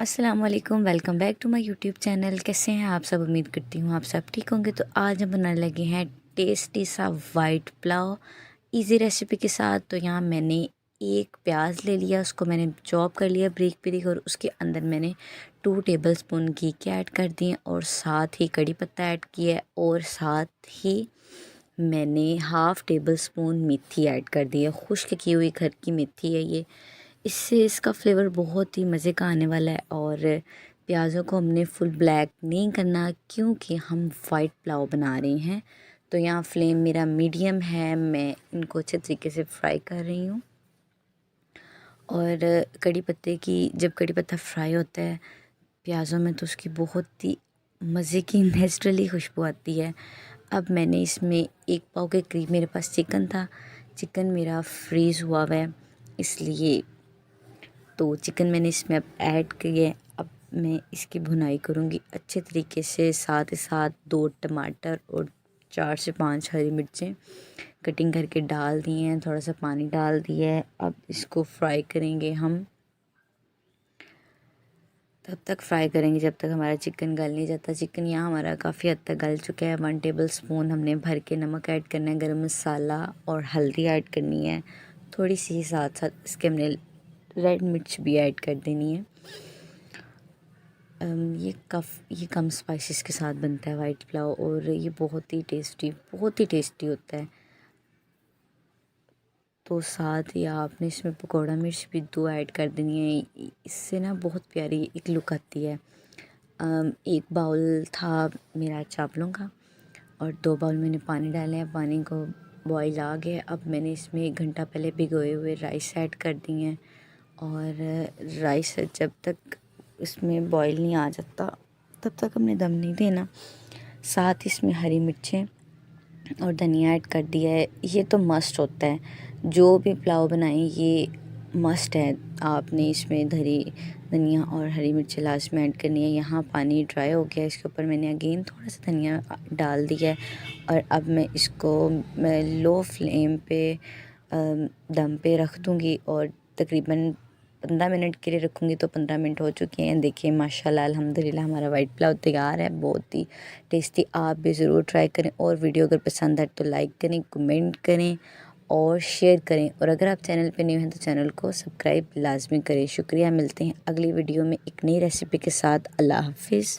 अस्सलाम वालेकुम, welcome back to my YouTube channel. कैसे हैं आप सब? उम्मीद करती हूँ आप सब ठीक होंगे। तो आज हम बनाने लगे हैं टेस्टी सा वाइट पुलाव इजी रेसिपी के साथ। तो यहाँ मैंने एक प्याज ले लिया, उसको मैंने चॉप कर लिया ब्रीक ब्रीक, और उसके अंदर मैंने 2 टेबलस्पून घी के ऐड कर दिए और साथ ही कड़ी पत्ता ऐड किया और साथ ही मैंने हाफ़ टेबल स्पून मेथी ऐड कर दी है। खुश्क की हुई घर की मेथी है ये। इससे इसका फ्लेवर बहुत ही मज़े का आने वाला है। और प्याज़ों को हमने फुल ब्लैक नहीं करना क्योंकि हम वाइट पुलाव बना रहे हैं। तो यहाँ फ्लेम मेरा मीडियम है, मैं इनको अच्छे तरीके से फ्राई कर रही हूँ। और कड़ी पत्ते की जब कड़ी पत्ता फ्राई होता है प्याज़ों में तो उसकी बहुत ही मज़े की नेचुरली खुशबू आती है। अब मैंने इसमें 1 पाव के करीब मेरे पास चिकन था। चिकन मेरा फ्रीज़ हुआ हुआ है, इसलिए तो चिकन मैंने इसमें अब ऐड किया है। अब मैं इसकी भुनाई करूँगी अच्छे तरीके से। साथ ही साथ 2 टमाटर और 4 से 5 हरी मिर्चें कटिंग करके डाल दिए हैं, थोड़ा सा पानी डाल दिया है। अब इसको फ्राई करेंगे हम, तब तक फ्राई करेंगे जब तक हमारा चिकन गल नहीं जाता। चिकन यहाँ हमारा काफ़ी हद तक गल चुका है। 1 टेबल स्पून हमने भर के नमक ऐड करना है, गरम मसाला और हल्दी ऐड करनी है थोड़ी सी। साथ साथ इसके हमने रेड मिर्च भी ऐड कर देनी है। ये कम स्पाइसेस के साथ बनता है वाइट पुलाव और ये बहुत ही टेस्टी होता है। तो साथ ही आपने इसमें पकौड़ा मिर्च भी 2 ऐड कर देनी है, इससे ना बहुत प्यारी एक लुक आती है। 1 बाउल था मेरा चावलों का और 2 बाउल मैंने पानी डाले हैं। पानी को बॉईल आ गया। अब मैंने इसमें 1 घंटा पहले भिगोए हुए राइस ऐड कर दिए हैं। और राइस जब तक इसमें बॉईल नहीं आ जाता तब तक हमने दम नहीं देना। साथ इसमें हरी मिर्चें और धनिया ऐड कर दिया है। ये तो मस्ट होता है, जो भी पुलाव बनाएं ये मस्ट है। आपने इसमें धनिया और हरी मिर्चें लास्ट में ऐड करनी है। यहाँ पानी ड्राई हो गया, इसके ऊपर मैंने अगेन थोड़ा सा धनिया डाल दिया है। और अब मैं लो फ्लेम पे दम पे रख दूँगी और तकरीबन 15 मिनट के लिए रखूँगी। तो 15 मिनट हो चुके हैं। देखिए माशाल्लाह अल्हम्दुलिल्लाह हमारा वाइट पुलाव तैयार है, बहुत ही टेस्टी। आप भी ज़रूर ट्राई करें और वीडियो अगर पसंद आए तो लाइक करें, कमेंट करें और शेयर करें। और अगर आप चैनल पे न्यू हैं तो चैनल को सब्सक्राइब लाजमी करें। शुक्रिया। मिलते हैं अगली वीडियो में एक नई रेसिपी के साथ। अल्लाह हाफिज़।